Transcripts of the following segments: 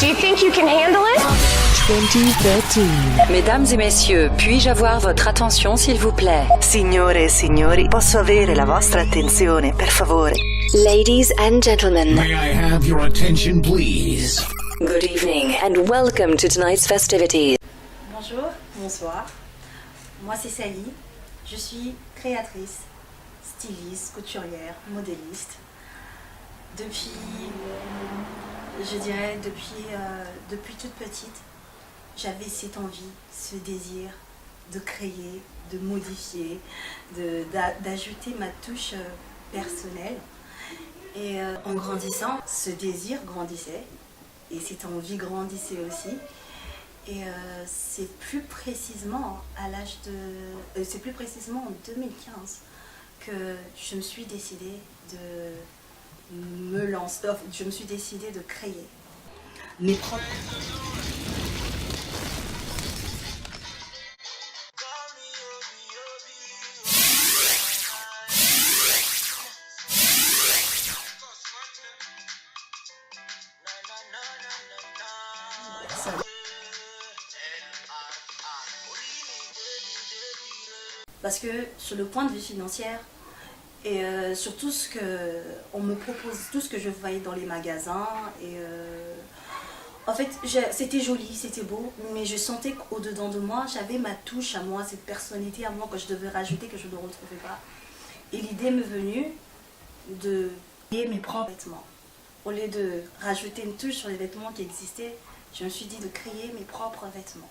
Do you think you can handle it? 2013. Mesdames et messieurs, puis-je avoir votre attention s'il vous plaît? Signore e signori, posso avere la vostra attenzione, per favore? Ladies and gentlemen, May I have your attention, please? good evening and welcome to tonight's festivities. Bonjour, bonsoir. Moi c'est Sally. Je suis créatrice, styliste, couturière, modéliste. Depuis toute petite, j'avais cette envie, ce désir de créer, de modifier, d'ajouter ma touche personnelle. Et en grandissant, ce désir grandissait et cette envie grandissait aussi. Et c'est plus précisément en 2015 que je me suis décidée de me lancer, je me suis décidée de créer mes propres. Parce que sur le point de vue financier et sur tout ce que on me propose, tout ce que je voyais dans les magasins, et en fait c'était joli, c'était beau, mais je sentais qu'au-dedans de moi j'avais ma touche à moi, cette personnalité à moi que je devais rajouter, que je ne retrouvais pas. Et l'idée m'est venue de créer mes propres vêtements. Au lieu de rajouter une touche sur les vêtements qui existaient, je me suis dit de créer mes propres vêtements.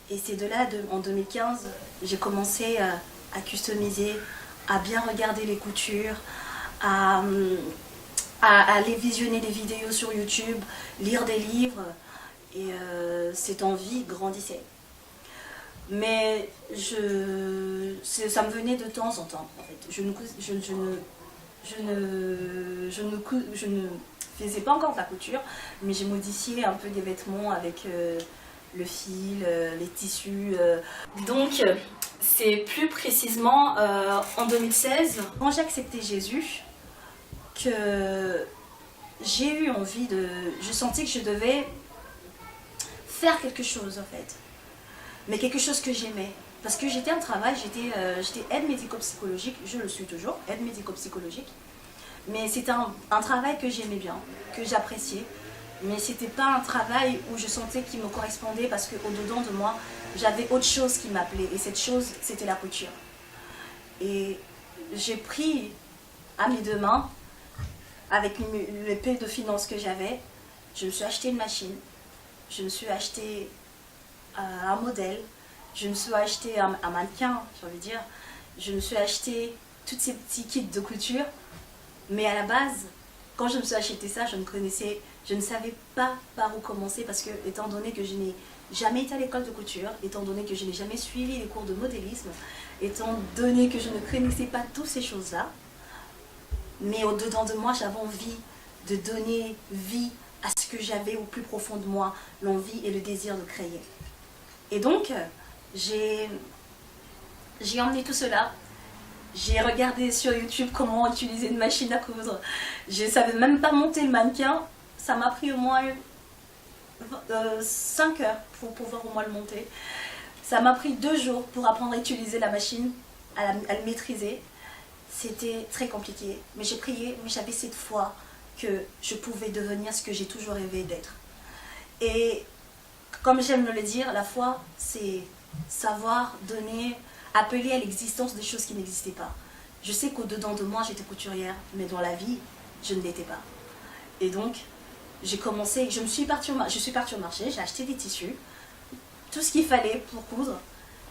Et c'est de là, en 2015, j'ai commencé à customiser, à bien regarder les coutures, à aller visionner des vidéos sur YouTube, lire des livres. Et cette envie grandissait. Mais ça me venait de temps en temps, en fait. Je ne faisais pas encore de la couture, mais j'ai modifié un peu des vêtements avec le fil, les tissus. Donc, c'est plus précisément en 2016, quand j'ai accepté Jésus, que j'ai eu envie de... Je sentais que je devais faire quelque chose, en fait. Mais quelque chose que j'aimais. Parce que j'étais en travail, j'étais aide médico-psychologique, je le suis toujours, aide médico-psychologique. Mais c'était un travail que j'aimais bien, que j'appréciais. Mais c'était pas un travail où je sentais qu'il me correspondait, parce qu'au-dedans de moi, j'avais autre chose qui m'appelait. Et cette chose, c'était la couture. Et j'ai pris à mes deux mains, avec le peu de finances que j'avais, je me suis acheté une machine, je me suis acheté un modèle, je me suis acheté un mannequin, j'ai envie de dire, je me suis acheté tous ces petits kits de couture. Mais à la base, quand je me suis acheté ça, je ne savais pas par où commencer, parce que, étant donné que je n'ai jamais été à l'école de couture, étant donné que je n'ai jamais suivi les cours de modélisme, étant donné que je ne connaissais pas toutes ces choses-là, mais au-dedans de moi, j'avais envie de donner vie à ce que j'avais au plus profond de moi, l'envie et le désir de créer. Et donc, j'ai emmené tout cela. J'ai regardé sur YouTube comment utiliser une machine à coudre. Je ne savais même pas monter le mannequin. Ça m'a pris au moins 5 heures pour pouvoir au moins le monter. Ça m'a pris 2 jours pour apprendre à utiliser la machine, à le maîtriser. C'était très compliqué. Mais j'ai prié, mais j'avais cette foi que je pouvais devenir ce que j'ai toujours rêvé d'être. Et comme j'aime le dire, la foi, c'est savoir donner... appeler à l'existence des choses qui n'existaient pas. Je sais qu'au-dedans de moi, j'étais couturière, mais dans la vie, je ne l'étais pas. Et donc, j'ai commencé, je suis partie au marché, j'ai acheté des tissus, tout ce qu'il fallait pour coudre.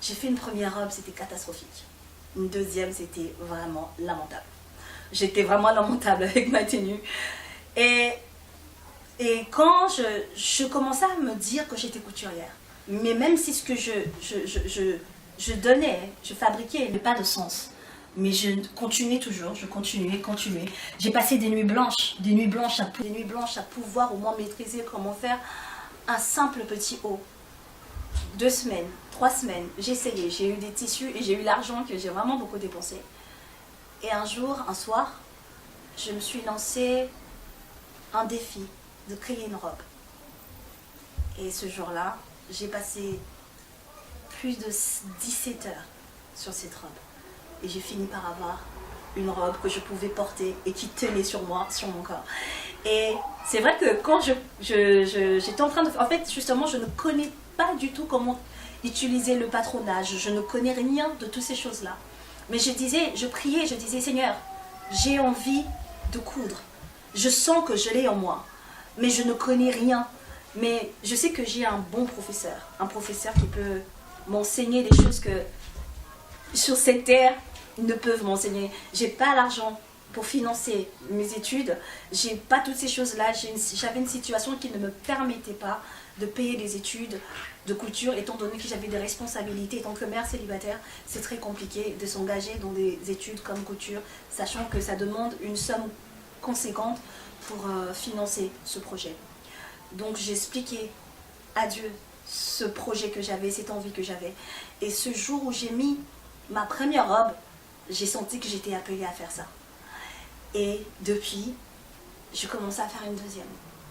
J'ai fait une première robe, c'était catastrophique. Une deuxième, c'était vraiment lamentable. J'étais vraiment lamentable avec ma tenue. Et quand je commençais à me dire que j'étais couturière, mais même si ce que je donnais, je fabriquais, n'avait pas de sens. Mais je continuais toujours, je continuais. J'ai passé des nuits blanches à pouvoir au moins maîtriser comment faire un simple petit haut. 2 semaines, 3 semaines, j'ai essayé, j'ai eu des tissus et j'ai eu l'argent que j'ai vraiment beaucoup dépensé. Et un soir, je me suis lancé un défi de créer une robe. Et ce jour-là, j'ai passé plus de 17 heures sur cette robe. Et j'ai fini par avoir une robe que je pouvais porter et qui tenait sur moi, sur mon corps. Et c'est vrai que quand j'étais en train de... En fait, justement, je ne connais pas du tout comment utiliser le patronage. Je ne connais rien de toutes ces choses-là. Mais je priais, je disais, Seigneur, j'ai envie de coudre. Je sens que je l'ai en moi. Mais je ne connais rien. Mais je sais que j'ai un bon professeur. Un professeur qui peut m'enseigner des choses que sur cette terre, ils ne peuvent m'enseigner. J'ai pas l'argent pour financer mes études. J'ai pas toutes ces choses-là. J'avais une situation qui ne me permettait pas de payer des études de couture, étant donné que j'avais des responsabilités. En tant que mère célibataire, c'est très compliqué de s'engager dans des études comme couture, sachant que ça demande une somme conséquente pour financer ce projet. Donc j'expliquais à Dieu ce projet que j'avais, cette envie que j'avais. Et ce jour où j'ai mis ma première robe, j'ai senti que j'étais appelée à faire ça. Et depuis, je commençais à faire une deuxième,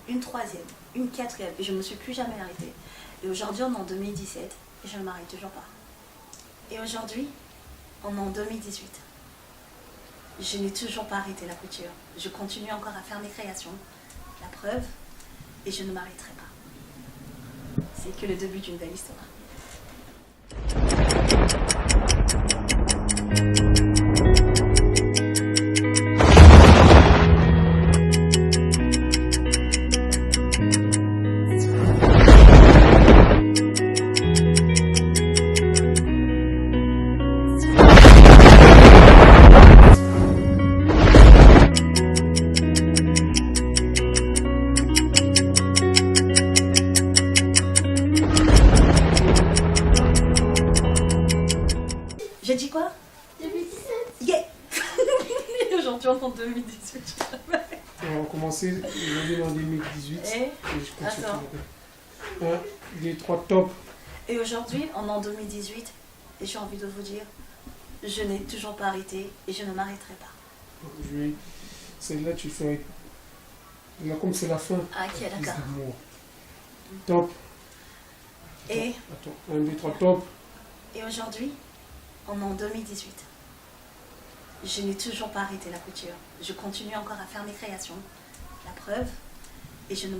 une troisième, une quatrième. Et je ne me suis plus jamais arrêtée. Et aujourd'hui, on est en 2017 et je ne m'arrête toujours pas. Et aujourd'hui, on est en 2018. Je n'ai toujours pas arrêté la couture. Je continue encore à faire mes créations. La preuve, et je ne m'arrêterai pas. C'est que le début d'une belle histoire. J'ai dit quoi? 2017. Yeah. Aujourd'hui, on est en 2018. On va commencer aujourd'hui en 2018. Et je continue. attends. 1, 2, 3, top. Et aujourd'hui, on est en 2018. Et j'ai envie de vous dire, je n'ai toujours pas arrêté et je ne m'arrêterai pas. Aujourd'hui, celle-là, tu fais. Là, comme c'est la fin. Ah, ok, Prise d'accord. d'amour. Top. Et, Attends, 1, 2, 3, top. et aujourd'hui, on est en 2018. Je n'ai toujours pas arrêté la couture. Je continue encore à faire mes créations. La preuve, et je ne